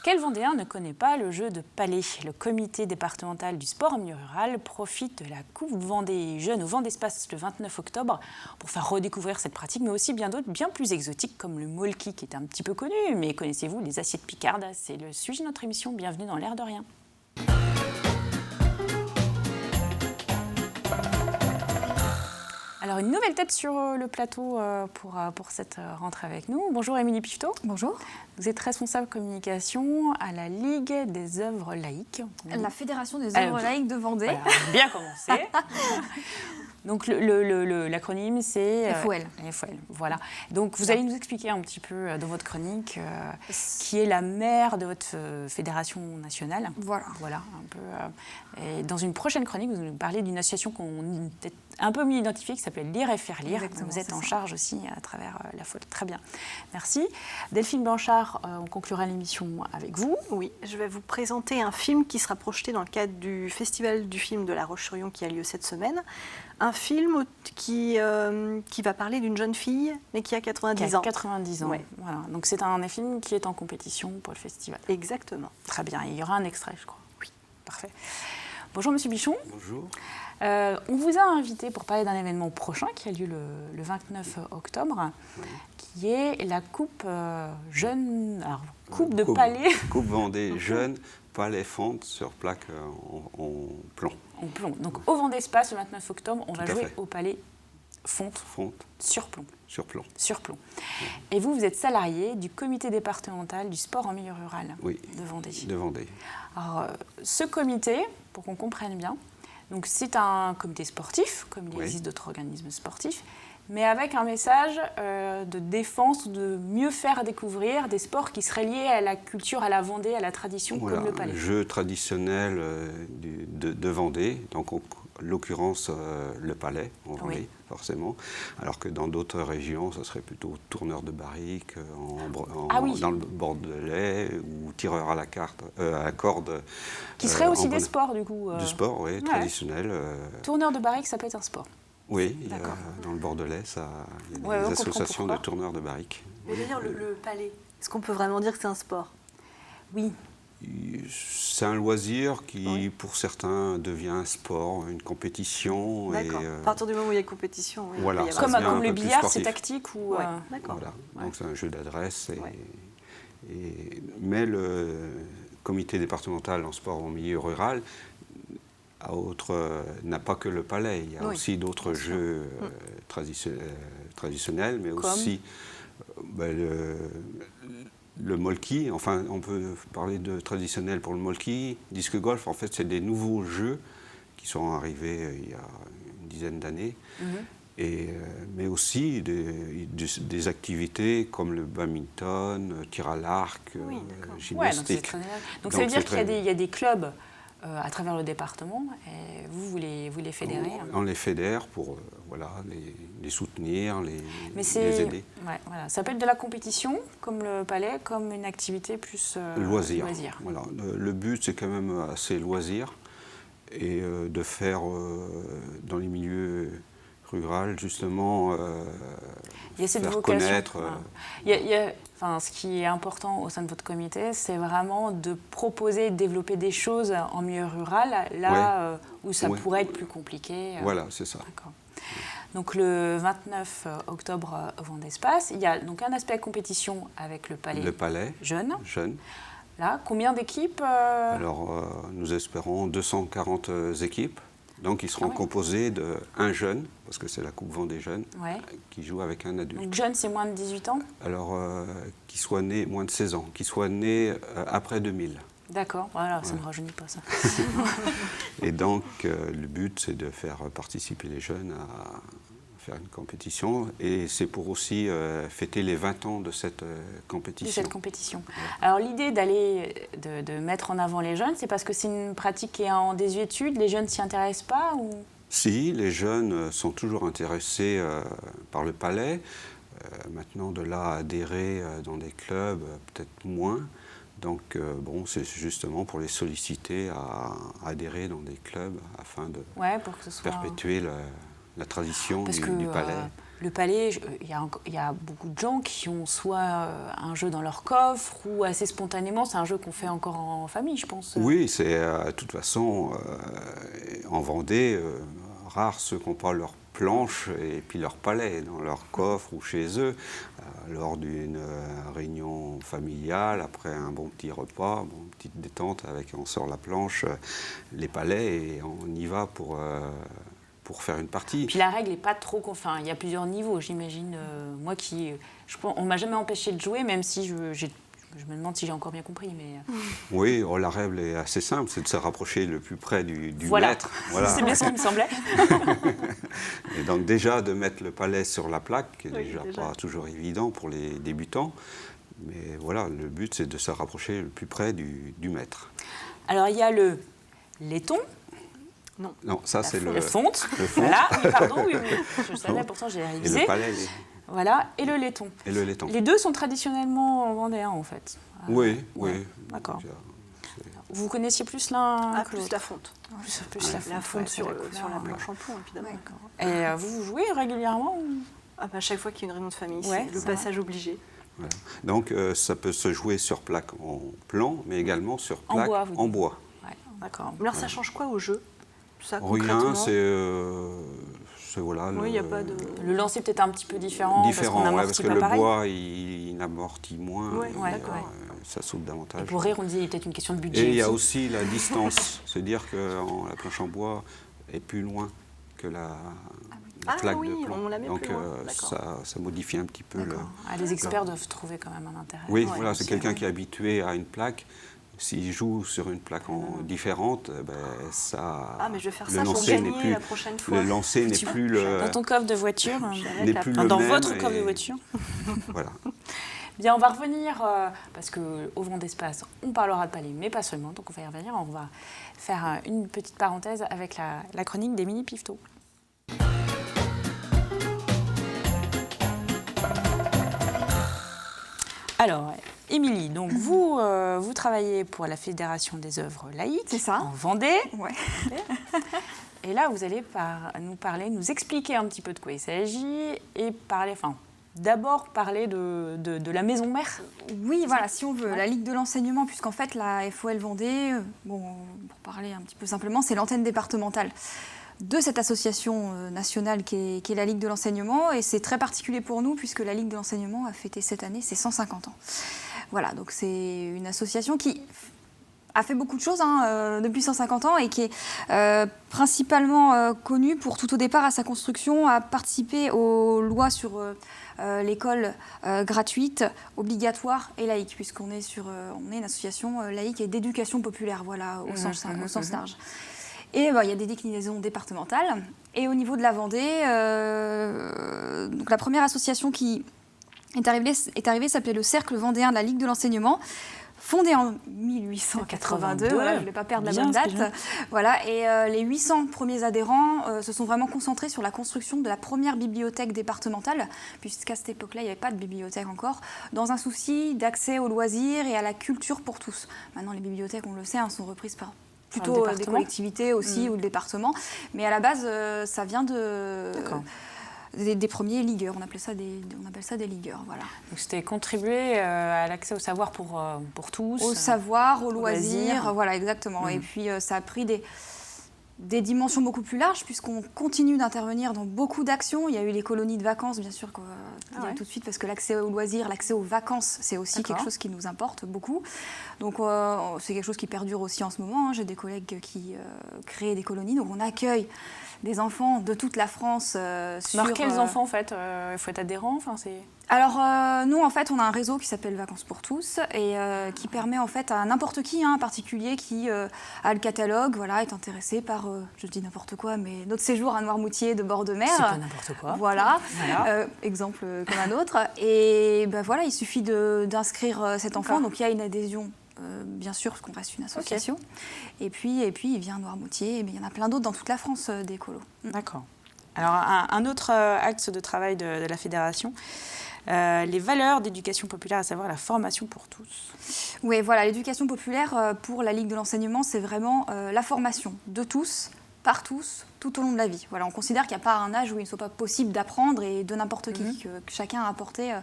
Quel Vendéen ne connaît pas le jeu de palais? Le comité départemental du sport en milieu rural profite de la Coupe Vendée Jeunes au Vendespace le 29 octobre pour faire redécouvrir cette pratique, mais aussi bien d'autres bien plus exotiques comme le molki qui est un petit peu connu. Mais connaissez-vous les assiettes picardes? C'est le sujet de notre émission. Bienvenue dans l'air de rien. Alors, une nouvelle tête sur le plateau pour cette rentrée avec nous. Bonjour Émilie Pifteau. Bonjour. Vous êtes responsable communication à la Ligue des œuvres laïques. La Fédération des œuvres laïques de Vendée. Voilà, bien commencé. Donc l'acronyme c'est FOL. FOL. Voilà. Donc vous allez nous expliquer un petit peu dans votre chronique qui est la mère de votre fédération nationale. Voilà. Voilà un peu. Et dans une prochaine chronique, vous nous parlez d'une association qu'on peut-être un peu mieux identifiée qui s'appelle Lire et faire lire. Exactement, vous êtes en ça. charge aussi à travers la FOL. Très bien. Merci. Delphine Blanchard, on conclura l'émission avec vous. Oui, je vais vous présenter un film qui sera projeté dans le cadre du Festival du film de La Roche-sur-Yon qui a lieu cette semaine. Un film qui va parler d'une jeune fille, mais qui a 90 ans. 90 ans, ouais. Voilà. Donc c'est un film qui est en compétition pour le festival. Exactement. Très bien, il y aura un extrait, je crois. Oui, parfait. Bonjour Monsieur Bichon. Bonjour. On vous a invité pour parler d'un événement prochain qui a lieu le 29 octobre, Oui. qui est la Coupe Jeune, alors, Coupe de Palais. Coupe Vendée Jeunes, palais fonte sur plaque en plomb. En plomb. Donc au Vendespace, le 29 octobre, on va jouer fait. au palais fonte Fonte sur plomb. sur plomb. Sur plomb. Et vous êtes salarié du comité départemental du sport en milieu rural Oui. de Vendée. De Vendée. Alors, ce comité, pour qu'on comprenne bien, donc c'est un comité sportif, comme il Oui. existe d'autres organismes sportifs, mais avec un message de défense, de mieux faire découvrir des sports qui seraient liés à la culture, à la Vendée, à la tradition, Voilà, comme le palais. jeu traditionnel de Vendée, donc en l'occurrence le palais en Vendée, Oui. forcément, alors que dans d'autres régions, ça serait plutôt tourneur de barrique Oui. dans le Bordelais ou tireur à la corde. Qui seraient aussi en des bonne- sports, du coup. Du sport, oui, traditionnel. Tourneur de barrique, ça peut être un sport. Oui, il y a, D'accord. dans le Bordelais, il y a des Ouais, on comprend associations de pourquoi. tourneurs de barriques. Mais d'ailleurs, le palais, est-ce qu'on peut vraiment dire que c'est un sport? Oui. C'est un loisir qui, Oui. pour certains, devient un sport, une compétition. D'accord. Et, À partir du moment où il y a compétition, oui, voilà, il peut y ça avoir- devient un Comme le peu plus billard, c'est sportif. tactique ou... Ouais. D'accord. Voilà. Ouais. Donc c'est un jeu d'adresse. Ouais. Mais le comité départemental en sport en milieu rural n'a pas que le palais. Il y a Oui, aussi d'autres bien sûr. jeux traditionnels, mais Comme aussi le molki. Enfin, on peut parler de traditionnel pour le molki. Disque golf, en fait, c'est des nouveaux jeux qui sont arrivés il y a une dizaine d'années. Mais aussi des activités comme le badminton, tir à l'arc, Oui, d'accord. Ouais, donc gymnastique. donc ça veut Donc dire c'est qu'il y a très- il y a des clubs à travers le département et vous les fédérez. On les fédère pour les soutenir, Mais les c'est aider. ouais, voilà. Ça peut être de la compétition, comme le palais, comme une activité plus Loisir. Voilà. Le but, c'est quand même assez loisir et de faire dans les milieux ruraux, justement, Il y a cette faire vocation. connaître. Enfin, ce qui est important au sein de votre comité, c'est vraiment de proposer, de développer des choses en milieu rural, là où ça Ouais. pourrait être plus compliqué. Voilà, c'est ça. D'accord. Donc le 29 octobre au Vendespace, il y a donc un aspect compétition avec le palais Le palais, jeune. jeune. Là, combien d'équipes Alors, nous espérons 240 équipes. Donc, ils seront Ah ouais. composés d'un jeune, parce que c'est la Coupe Vendée Jeunes, Ouais. qui joue avec un adulte. Donc jeune, c'est moins de 18 ans. Alors, qui soit né moins de 16 ans, qui soit né après 2000. D'accord, voilà, ça ne rajeunit pas ça. Et donc, le but, c'est de faire participer les jeunes à faire une compétition. Et c'est pour aussi fêter les 20 ans de cette compétition. De cette compétition. Alors l'idée de mettre en avant les jeunes, c'est parce que c'est une pratique qui est en désuétude, les jeunes s'y intéressent pas ou... Si, les jeunes sont toujours intéressés par le palais. Maintenant, de là à adhérer dans des clubs, peut-être moins. Donc, c'est justement pour les solliciter à adhérer dans des clubs afin de Ouais, pour que ce soit... perpétuer la tradition Parce que du palais. le palais, il y a beaucoup de gens qui ont soit un jeu dans leur coffre ou assez spontanément, c'est un jeu qu'on fait encore en famille, je pense. Oui, c'est de toute façon, en Vendée, rares ceux qui n'ont pas leur planche et puis leur palais dans leur coffre ou chez eux, lors d'une réunion familiale, après un bon petit repas, une petite détente, on sort la planche, les palais et on y va pour faire une partie. Puis la règle n'est pas trop... Enfin, il y a plusieurs niveaux, j'imagine. Moi on ne m'a jamais empêché de jouer, même si je me demande si j'ai encore bien compris. Mais... Oui, la règle est assez simple, c'est de se rapprocher le plus près du voilà. maître. Voilà. C'est bien ce qui me semblait. Et donc déjà de mettre le palais sur la plaque, qui n'est déjà pas toujours évident pour les débutants. Mais voilà, le but c'est de se rapprocher le plus près du maître. Alors il y a le laiton. Non, ça c'est le fonte. Le fonte. Voilà, oui, pardon, oui, je savais, pourtant j'ai révisé. Et le palais. Voilà, et le laiton. Et le laiton. Les deux sont traditionnellement vendéens en fait. Oui. D'accord. Vous connaissiez plus l'un que plus l'autre. la fonte. Plus La fonte sur la planche en plomb, évidemment. Et vous jouez régulièrement ou... À chaque fois qu'il y a une réunion de famille, Ouais, c'est le passage obligé. Voilà. Donc ça peut se jouer sur plaque en plan, mais également sur plaque en bois. Ouais, d'accord. Alors ça change quoi au jeu, ça, Rien, concrètement? c'est voilà. Oui, il n'y a pas de... Le lancer peut-être un petit peu différent, parce qu'on amortit parce que pas le pareil. bois, il amortit moins, d'accord. ça saute davantage. Et pour rire, on dit il y a peut-être une question de budget. Et il y a aussi la distance, c'est dire que la planche en bois est plus loin que la plaque de plan. on la met Donc plus loin. ça modifie un petit peu le... Les experts doivent trouver quand même un intérêt. Oui, voilà, c'est quelqu'un qui est habitué à une plaque. S'il joue sur une plaque différente, ça. Mais je vais faire ça pour gagner la prochaine fois. Le lancer n'est plus le. Dans ton coffre de voiture. N'est plus le dans même votre coffre de voiture. Voilà. Bien, on va revenir, parce qu'au Vent d'Espace, on parlera de palais, mais pas seulement, donc on va y revenir. On va faire une petite parenthèse avec la chronique des mini-piftos. Alors, Émilie, donc vous travaillez pour la Fédération des œuvres laïques. C'est ça. En Vendée. Ouais. Et là, vous allez nous expliquer un petit peu de quoi il s'agit et d'abord parler de la maison mère. Oui, voilà, si on veut, la Ligue de l'enseignement, puisqu'en fait, la FOL Vendée, pour parler un petit peu simplement, c'est l'antenne départementale de cette association nationale qui est la Ligue de l'enseignement. Et c'est très particulier pour nous, puisque la Ligue de l'enseignement a fêté cette année ses 150 ans. Voilà, donc c'est une association qui a fait beaucoup de choses depuis 150 ans et qui est principalement connue pour, tout au départ à sa construction, à participer aux lois sur l'école gratuite, obligatoire et laïque, puisqu'on est on est une association laïque et d'éducation populaire, voilà, au sens large. Et il y a des déclinaisons départementales. Et au niveau de la Vendée, donc la première association qui est arrivée s'appelait le Cercle vendéen de la Ligue de l'enseignement, fondé en 1882, voilà, je ne voulais pas perdre la bonne date. Voilà, et les 800 premiers adhérents se sont vraiment concentrés sur la construction de la première bibliothèque départementale, puisqu'à cette époque-là, il n'y avait pas de bibliothèque encore, dans un souci d'accès aux loisirs et à la culture pour tous. Maintenant, les bibliothèques, on le sait, sont reprises par plutôt des collectivités aussi ou le département. Mais à la base, ça vient des premiers ligueurs. On appelle ça des ligueurs. Voilà. Donc c'était contribuer à l'accès au savoir pour tous. Au savoir, aux loisirs. Voilà, exactement. Et puis ça a pris des dimensions beaucoup plus larges, puisqu'on continue d'intervenir dans beaucoup d'actions. Il y a eu les colonies de vacances, bien sûr, tout de suite, parce que l'accès aux loisirs, l'accès aux vacances, c'est aussi quelque chose qui nous importe beaucoup. Donc c'est quelque chose qui perdure aussi en ce moment. J'ai des collègues qui créent des colonies, donc on accueille des enfants de toute la France. Alors quels enfants, en fait il faut être adhérent, Alors, nous, en fait, on a un réseau qui s'appelle Vacances pour tous et qui permet, en fait, à n'importe qui, un particulier qui a le catalogue, voilà, est intéressé par, je dis n'importe quoi, mais notre séjour à Noirmoutier de bord de mer. C'est pas n'importe quoi. Voilà. Exemple comme un autre. Et voilà, il suffit d'inscrire cet enfant. Donc, il y a une adhésion. Bien sûr, parce qu'on reste une association. Et puis, il vient à Noirmoutier. Mais il y en a plein d'autres dans toute la France, des colos. D'accord. Alors, un autre axe de travail de la fédération, les valeurs d'éducation populaire, à savoir la formation pour tous. Oui, voilà, l'éducation populaire pour la Ligue de l'enseignement, c'est vraiment la formation de tous par tous, tout au long de la vie. Voilà, on considère qu'il n'y a pas un âge où il ne soit pas possible d'apprendre et de n'importe qui, que chacun a apporté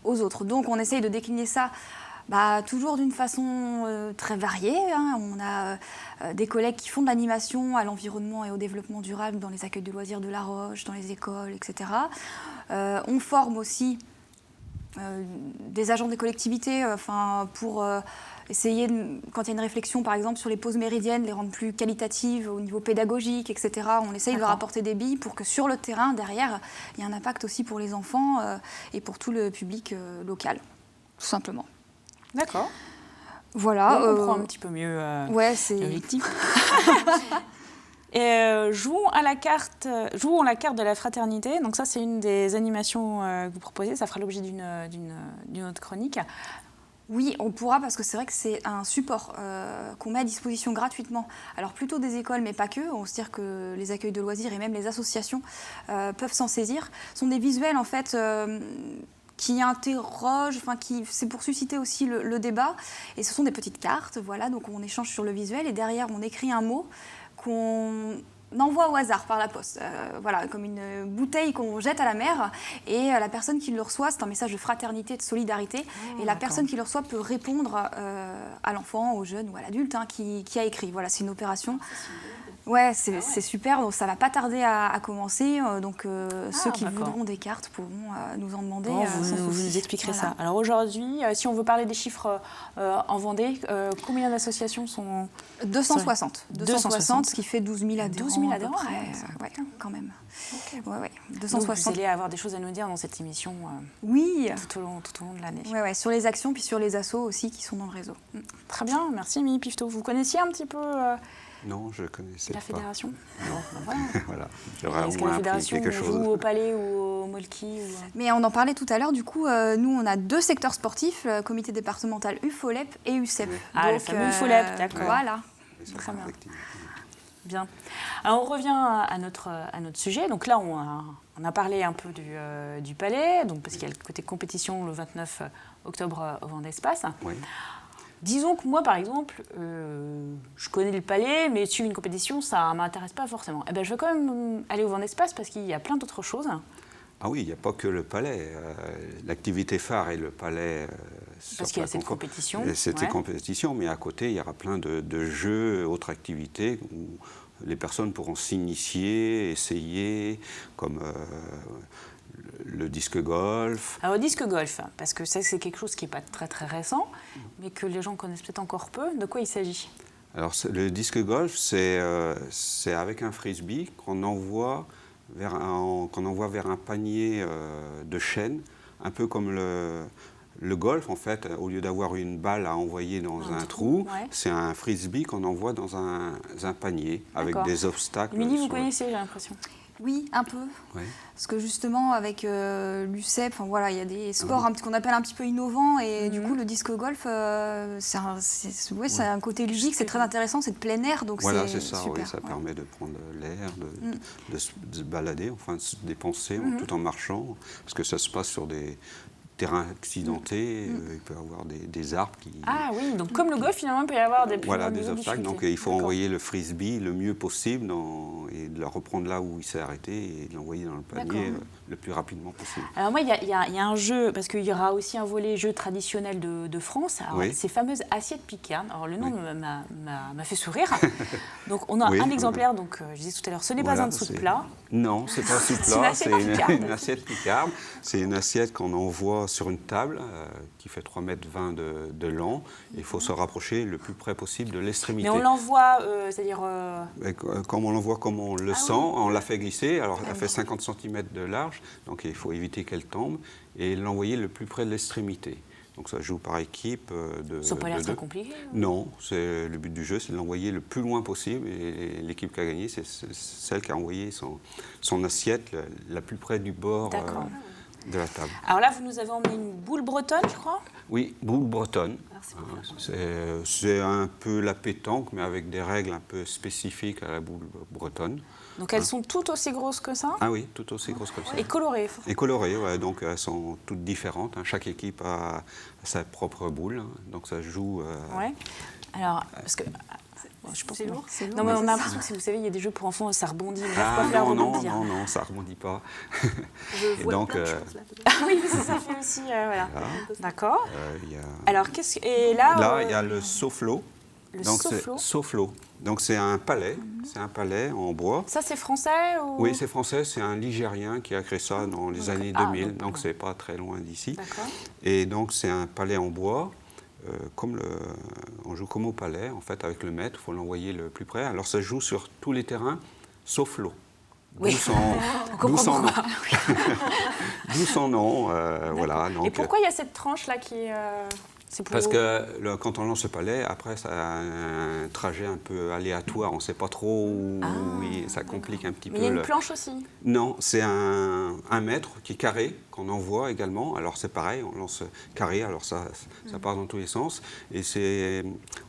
aux autres. Donc on essaye de décliner ça toujours d'une façon très variée. Hein. On a des collègues qui font de l'animation à l'environnement et au développement durable dans les accueils de loisirs de La Roche, dans les écoles, etc. On forme aussi des agents des collectivités pour essayer, quand il y a une réflexion par exemple sur les pauses méridiennes, les rendre plus qualitatives au niveau pédagogique, etc. On essaye de leur apporter des billes pour que sur le terrain, derrière, il y ait un impact aussi pour les enfants et pour tout le public local, tout simplement. D'accord. Voilà. On comprend un petit peu mieux l'objectif. Et jouons la carte de la fraternité. Donc ça, c'est une des animations que vous proposez. Ça fera l'objet d'une autre chronique. Oui, on pourra, parce que c'est vrai que c'est un support qu'on met à disposition gratuitement. Alors plutôt des écoles, mais pas que. On se dit que les accueils de loisirs et même les associations peuvent s'en saisir. Ce sont des visuels, en fait, qui interrogent, c'est pour susciter aussi le débat. Et ce sont des petites cartes, voilà, donc on échange sur le visuel. Et derrière, on écrit un mot qu'on envoie au hasard par la poste, voilà, comme une bouteille qu'on jette à la mer, et la personne qui le reçoit, c'est un message de fraternité, de solidarité, et la personne qui le reçoit peut répondre à l'enfant, au jeune ou à l'adulte qui a écrit. Voilà, c'est une opération. Ouais, c'est super, donc ça va pas tarder à commencer, donc ceux qui voudront des cartes pourront nous en demander. Vous nous expliquerez ça. Alors aujourd'hui, si on veut parler des chiffres en Vendée, combien d'associations sont... 260, ce qui fait 12 000 adhérents. 12 000 adhérents, ouais, quand même. Okay. Ouais, 260. Donc vous allez avoir des choses à nous dire dans cette émission oui. tout au long de l'année. Ouais, sur les actions, puis sur les assos aussi qui sont dans le réseau. Très bien, merci Émilie Pifto. Vous connaissiez un petit peu... Non, je connaissais pas. La fédération. Non, voilà. J'aurais Est-ce au que moins la appris fédération quelque chose. joue au Palais ou au Molki Mais on en parlait tout à l'heure, du coup, nous on a 2 secteurs sportifs, le comité départemental UFOLEP et UCEP. Ah, donc, le fameux UFOLEP, d'accord. Voilà. Très bien. Bien. Alors on revient à notre sujet. Donc là, on a parlé un peu du Palais, donc, parce qu'il y a le côté compétition le 29 octobre au Vendée Espace. Oui. Disons que moi, par exemple, je connais le Palais, mais suivre une compétition, ça ne m'intéresse pas forcément. Eh bien, je vais quand même aller au Vendée Espace parce qu'il y a plein d'autres choses. Ah oui, il n'y a pas que le Palais. L'activité phare est le Palais. Parce qu'il y a cette compétition. Cette compétition, mais à côté, il y aura plein de jeux, autres activités où les personnes pourront s'initier, essayer, comme le disque golf. Alors, le disque golf, parce que ça, c'est quelque chose qui n'est pas très très récent, mais que les gens connaissent peut-être encore peu. De quoi il s'agit ? Alors, le disque golf, c'est avec un frisbee qu'on envoie vers un panier de chêne, un peu comme le golf, en fait. Au lieu d'avoir une balle à envoyer dans un trou, c'est un frisbee qu'on envoie dans un panier avec des obstacles. Émilie, vous connaissez, j'ai l'impression. Oui, un peu. Oui. Parce que justement, avec l'UCEP, il y a des sports qu'on appelle un petit peu innovants. Et du coup, le disque golf, c'est un côté ludique, c'est très intéressant, c'est de plein air. Donc voilà, c'est ça, super, ça permet de prendre l'air, de se balader, enfin de se dépenser tout en marchant. Parce que ça se passe sur des terrains accidentés, il peut y avoir des arbres qui... Ah oui, donc comme le golf, finalement, il peut y avoir des obstacles. Donc il faut envoyer le frisbee le mieux possible et de le reprendre là où il s'est arrêté et de l'envoyer dans le panier le plus rapidement possible. Alors moi, il y a un jeu, parce qu'il y aura aussi un volet jeu traditionnel de France, alors, ces fameuses assiettes picardes. Alors le nom m'a fait sourire. Donc on a un exemplaire, donc je disais tout à l'heure, ce n'est pas un dessous de plat. Non, c'est pas un dessous de plat, c'est une assiette picarde. C'est une assiette qu'on envoie sur une table qui fait 3,20 m de long. Il faut se rapprocher le plus près possible de l'extrémité. Mais on l'envoie, c'est-à-dire... Comme on l'envoie, comme on le sent, on la fait glisser. Alors elle fait 50 cm de large, donc il faut éviter qu'elle tombe et l'envoyer le plus près de l'extrémité. Donc ça joue par équipe. Ça n'a pas l'air très compliqué. Non, le but du jeu, c'est de l'envoyer le plus loin possible. Et l'équipe qui a gagné, c'est celle qui a envoyé son assiette la plus près du bord de la table. Alors là, vous nous avez emmené une boule bretonne, je crois ? Oui, boule bretonne. C'est un peu la pétanque, mais avec des règles un peu spécifiques à la boule bretonne. Donc elles sont toutes aussi grosses que ça ? Ah oui, toutes aussi grosses que ça. Et colorées ? Et colorées, donc elles sont toutes différentes. Chaque équipe a sa propre boule, donc ça joue... Ouais. Alors, parce que... Je pense C'est que- lourd. Non, mais on a c'est l'impression que si vous savez, il y a des jeux pour enfants, ça rebondit. Mais là, faut Ah pas faire non, non, rebondir. non, ça rebondit pas. Je Et vois donc, plein de choses là. Ah oui, ça fait aussi. Voilà. Voilà. D'accord. Il y a... Alors, et là, Là, il y a le Soflo. le Donc, c'est Soflo. Soflo. Donc c'est un palais, c'est un palais en bois. Ça, c'est français ou... Oui, c'est français, c'est un Ligérien qui a créé ça dans les années Ah, 2000, donc, donc c'est pas très loin d'ici. D'accord. Et donc c'est un palais en bois, on joue comme au palais, en fait, avec le maître, il faut l'envoyer le plus près. Alors ça se joue sur tous les terrains, sauf l'eau. Oui. D'où son nom. D'où son nom, voilà. Donc, Et pourquoi il y a cette tranche-là qui est... c'est plus parce haut que quand on lance le palais, après, ça a un trajet un peu aléatoire. On ne sait pas trop où. Ça complique un petit Mais peu. il y a une planche aussi. Non, c'est un mètre qui est carré, qu'on envoie également. Alors c'est pareil, on lance carré, alors ça part dans tous les sens. Et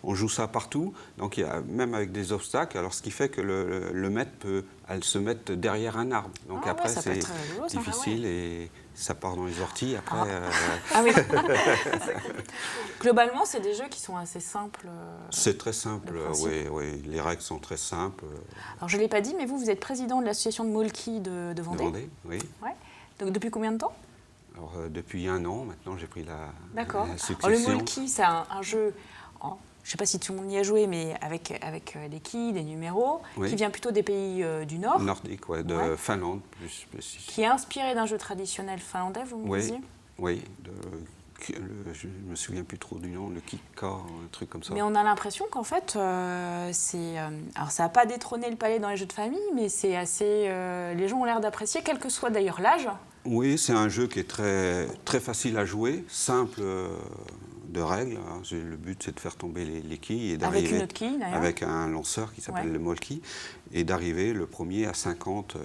on joue ça partout. Donc il y a, même avec des obstacles, alors ce qui fait que le mètre peut se mettre derrière un arbre. Donc Ah ouais, après, ça peut c'est être rigolo, ça. difficile et ça part dans les orties. Après, Ah oui. Globalement, c'est des jeux qui sont assez simples. c'est très simple, Le principe. oui. Les règles sont très simples. Alors, je ne l'ai pas dit, mais vous êtes président de l'association de Molki de Vendée. Vendée, oui. Ouais. Donc, depuis combien de temps? Alors depuis 1 an, maintenant, j'ai pris la D'accord. succession. Alors, le Molki, c'est un jeu, je ne sais pas si tout le monde y a joué, mais avec des quilles, des numéros, Oui. qui vient plutôt des pays du Nord, Nordique, ouais, de Ouais. Finlande, plus spécifique. qui est inspiré d'un jeu traditionnel finlandais, vous me Oui, disiez. oui. Je ne me souviens plus trop du nom, le Kikka, un truc comme ça. Mais on a l'impression qu'en fait, alors ça n'a pas détrôné le palais dans les jeux de famille, mais c'est assez... les gens ont l'air d'apprécier, quel que soit d'ailleurs l'âge. Oui, c'est un jeu qui est très, très facile à jouer, simple de règles. Hein. Le but, c'est de faire tomber les quilles et Avec d'arriver une autre quille, d'ailleurs. avec un lanceur qui s'appelle Ouais. le molki et d'arriver le premier à 50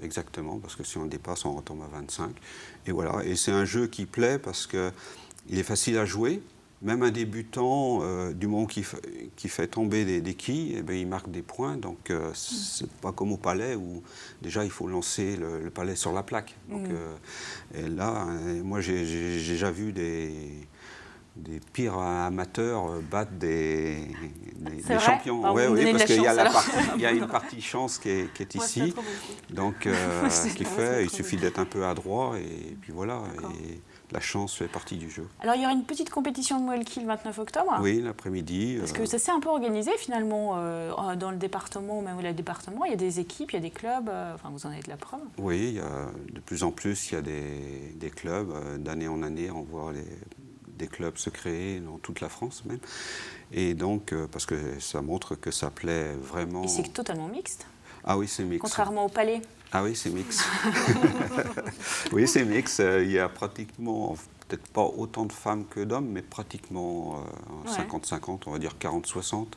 exactement, parce que si on dépasse, on retombe à 25. Et voilà. Et c'est un jeu qui plaît parce que il est facile à jouer. Même un débutant, du moment qu'il fait tomber des quilles, eh bien, il marque des points. Donc, c'est pas comme au palais où déjà il faut lancer le palais sur la plaque. Donc, et là, moi j'ai déjà vu des pires amateurs battre des C'est vrai champions. Alors, Ouais, vous me oui, donnez de parce la qu'il y a chance, alors. il y a une partie chance qui est Moi, c'est ici. pas trop bon. Donc, C'est ce qu'il pas fait, il trop suffit d'être un peu adroit et puis voilà. D'accord. Et la chance fait partie du jeu. Alors, il y aura une petite compétition de Molki le 29 octobre. Oui, l'après-midi. Parce que ça s'est un peu organisé finalement dans le département, même au département. Il y a des équipes, il y a des clubs. Enfin, vous en avez de la preuve. Oui, il y a, de plus en plus, il y a des clubs. D'année en année, on voit des clubs se créer dans toute la France même. Et donc, parce que ça montre que ça plaît vraiment. Et c'est totalement mixte, Ah oui, c'est mix. contrairement au palais. Ah oui, c'est mix. Oui, c'est mix. Il y a pratiquement, peut-être pas autant de femmes que d'hommes, mais pratiquement Ouais. 50-50, on va dire 40-60.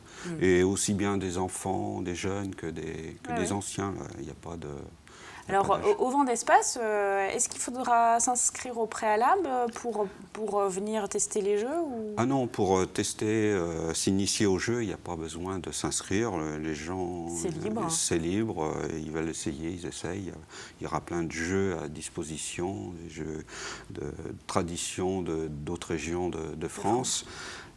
Et aussi bien des enfants, des jeunes que des Ouais. anciens. Là. Il n'y a pas de... Alors, pas d'âge. au vent d'espace, est-ce qu'il faudra s'inscrire au préalable pour venir tester les jeux ou... Ah non, pour tester, s'initier au jeu, il n'y a pas besoin de s'inscrire. Les gens, C'est libre. c'est libre. Ils veulent essayer, ils essayent. Il y aura plein de jeux à disposition, des jeux de tradition d'autres régions de France.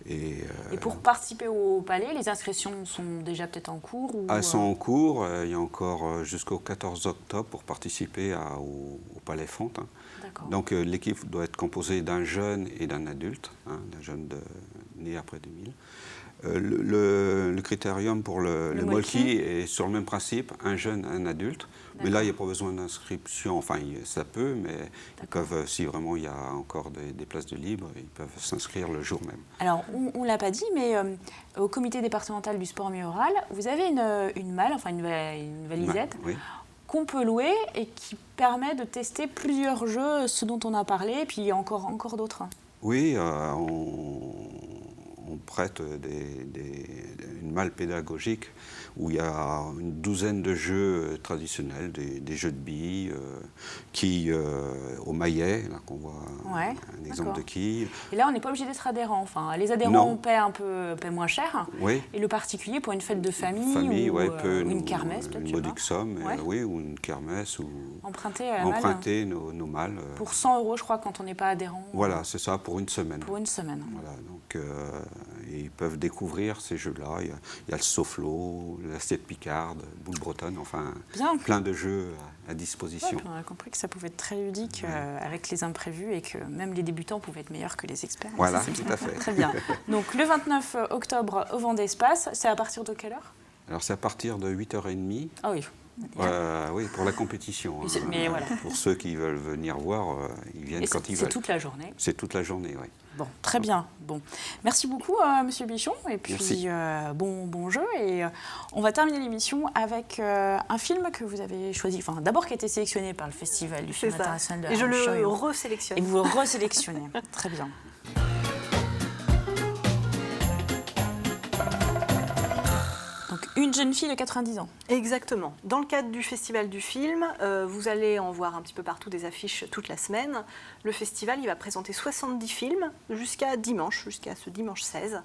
Et pour participer au palais, les inscriptions sont déjà peut-être en cours ou, elles sont en cours. Il y a encore jusqu'au 14 octobre pour participer au Palais Fonte. Hein. D'accord. Donc l'équipe doit être composée d'un jeune et d'un adulte, hein, d'un jeune né après 2000. Le critérium pour le Molki est sur le même principe, un jeune, un adulte. Mais là, il n'y a pas besoin d'inscription. Enfin, ça peut, mais ils peuvent, si vraiment il y a encore des places de libre, ils peuvent s'inscrire le jour même. Alors, on ne l'a pas dit, mais au comité départemental du sport rural, vous avez une malle, enfin une valisette, Oui. qu'on peut louer et qui permet de tester plusieurs jeux, ce dont on a parlé, et puis il y a encore d'autres. Oui, on prête une malle pédagogique où il y a une douzaine de jeux traditionnels, des jeux de billes, quilles au maillet, là qu'on voit Ouais, un exemple d'accord. de quilles. Et là, on n'est pas obligé d'être adhérent. Enfin, les adhérents Non. paient moins cher. Oui. Et le particulier, pour une fête de famille, ou, ouais, ou une kermesse, peut-être, une je sais pas. modique somme, Ouais. oui, ou une kermesse, ou Emprunter à la malle emprunter nos malles. pour 100 €, je crois, quand on n'est pas adhérent. Voilà, c'est ça, pour une semaine. Pour une semaine. Voilà, donc ils peuvent découvrir ces jeux-là. Il y a le Soflo, l'assiette picarde, boule bretonne, enfin Bien. plein de jeux à disposition. Ouais, on a compris que ça pouvait être très ludique avec les imprévus et que même les débutants pouvaient être meilleurs que les experts. Voilà, Ça, c'est tout bien. à fait. Très bien. Donc le 29 octobre au Vendée Espace, c'est à partir de quelle heure? Alors c'est à partir de 8h30. Ah oui. Oui, pour la compétition. Oui, mais voilà. Pour ceux qui veulent venir voir, ils viennent Et quand ils c'est veulent. toute la journée. C'est toute la journée, oui. Bon, très bien. Bon, merci beaucoup, Monsieur Bichon. Et puis, Merci. bon jeu. Et on va terminer l'émission avec un film que vous avez choisi, enfin, d'abord qui a été sélectionné par le Festival du film C'est ça. international de Et je le Roche-sur-Yon. resélectionne. Et vous le resélectionnez. Très bien. Donc, une jeune fille de 90 ans. Exactement. Dans le cadre du Festival du film, vous allez en voir un petit peu partout des affiches toute la semaine. Le festival, il va présenter 70 films jusqu'à ce dimanche 16.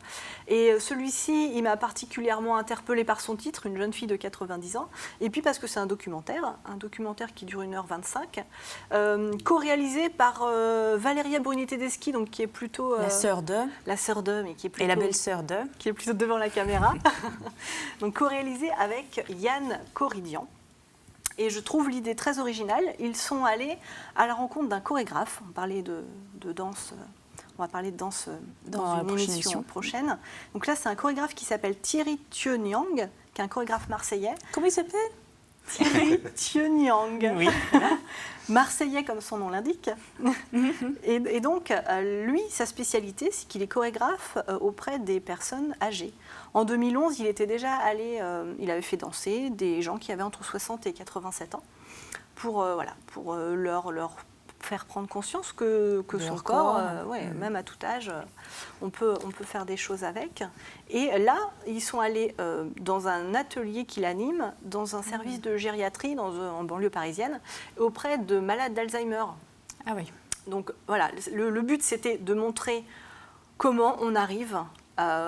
Et celui-ci, il m'a particulièrement interpellée par son titre, Une jeune fille de 90 ans. Et puis parce que c'est un documentaire qui dure 1h25, co-réalisé par Valéria Bruni-Tedeschi, donc qui est plutôt... La sœur de. La sœur de, mais qui est plutôt... Et la belle-sœur de. qui est plutôt devant la caméra. Donc co-réalisé avec Yann Corridian. Et je trouve l'idée très originale. Ils sont allés à la rencontre d'un chorégraphe. On parlait de danse. On va parler de danse dans une émission prochaine. Donc là, c'est un chorégraphe qui s'appelle Thierry Thieu-Niang, qui est un chorégraphe marseillais. Comment il s'appelle? Thierry Thieu-Niang. Oui. Marseillais comme son nom l'indique. Et donc, lui, sa spécialité, c'est qu'il est chorégraphe auprès des personnes âgées. En 2011, il était déjà allé, il avait fait danser des gens qui avaient entre 60 et 87 ans pour leur faire prendre conscience que son corps, même à tout âge, on peut faire des choses avec. Et là, ils sont allés dans un atelier qu'il anime, dans un service de gériatrie en banlieue parisienne, auprès de malades d'Alzheimer. Ah oui. Donc voilà, le but c'était de montrer comment on arrive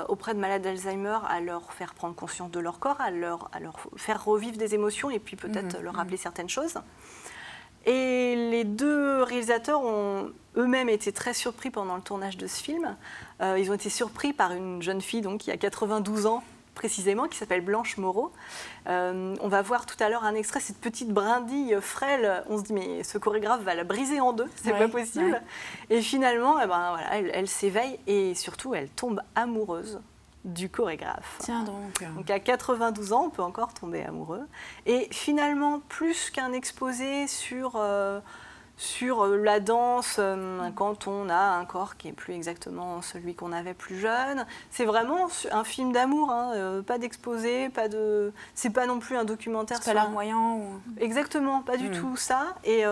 auprès de malades d'Alzheimer à leur faire prendre conscience de leur corps, à leur faire revivre des émotions et puis peut-être leur rappeler certaines choses. Et les deux réalisateurs ont eux-mêmes été très surpris pendant le tournage de ce film. Ils ont été surpris par une jeune fille donc, qui a 92 ans précisément, qui s'appelle Blanche Moreau. On va voir tout à l'heure un extrait, cette petite brindille frêle. On se dit, mais ce chorégraphe va la briser en deux, c'est pas possible. Ouais. Et finalement, elle s'éveille et surtout, elle tombe amoureuse du chorégraphe. Tiens donc. Donc à 92 ans, on peut encore tomber amoureux. Et finalement, plus qu'un exposé sur la danse, quand on a un corps qui n'est plus exactement celui qu'on avait plus jeune, c'est vraiment un film d'amour, pas d'exposé, c'est pas non plus un documentaire. C'est pas larmoyant ou... Exactement, pas du tout ça. Et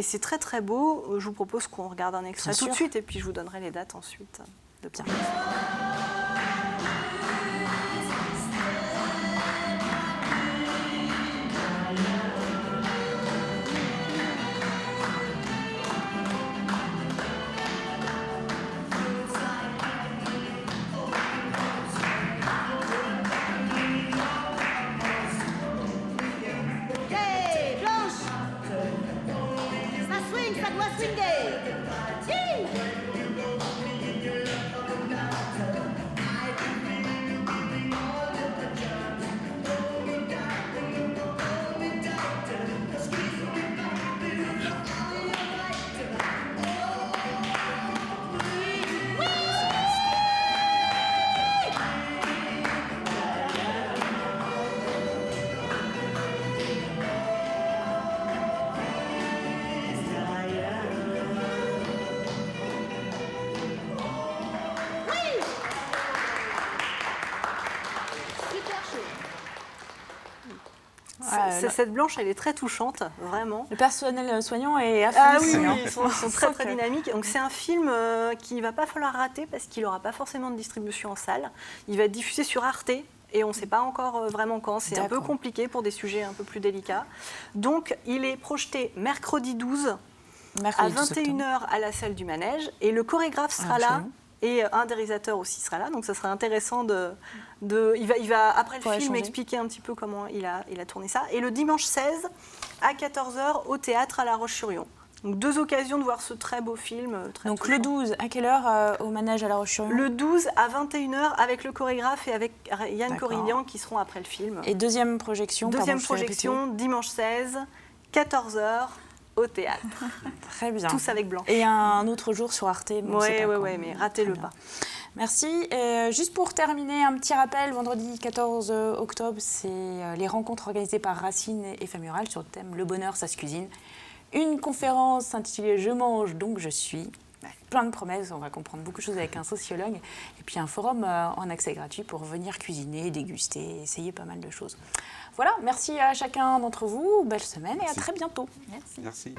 c'est très très beau. Je vous propose qu'on regarde un extrait tout de suite et puis je vous donnerai les dates ensuite. Bien. Cette Blanche, elle est très touchante, vraiment. Le personnel soignant est à fond. Ah oui, ils sont très très dynamiques. Donc c'est un film qu'il ne va pas falloir rater parce qu'il n'aura pas forcément de distribution en salle. Il va être diffusé sur Arte. Et on ne sait pas encore vraiment quand. C'est un peu compliqué pour des sujets un peu plus délicats. Donc, il est projeté mercredi 12 à 21h à la salle du Manège. Et le chorégraphe sera là. Et un des réalisateurs aussi sera là. Donc, ça sera intéressant il va après le film, expliquer un petit peu comment il a tourné ça. Et le dimanche 16 à 14h au théâtre à La Roche-sur-Yon. Donc 2 occasions de voir ce très beau film. Très Donc touchant. le 12, à quelle heure au manège à La Roche-sur-Yon? Le 12 à 21h avec le chorégraphe et avec Yann D'accord. Corrillian qui seront après le film. Et deuxième projection, Deuxième pardon, je fais projection, dimanche 16, 14h au théâtre. répéter. Très bien. Tous avec blanc. Et un autre jour sur Arte. Bon, c'est pas quand. Mais ratez-le Très bien. pas. Merci. Et juste pour terminer, un petit rappel, vendredi 14 octobre, c'est les rencontres organisées par Racine et Femural sur le thème « Le bonheur, ça se cuisine ». Une conférence intitulée « Je mange, donc je suis ». Plein de promesses, on va comprendre beaucoup de choses avec un sociologue. Et puis un forum en accès gratuit pour venir cuisiner, déguster, essayer pas mal de choses. Voilà, merci à chacun d'entre vous, belle semaine et à très bientôt. Merci. Merci.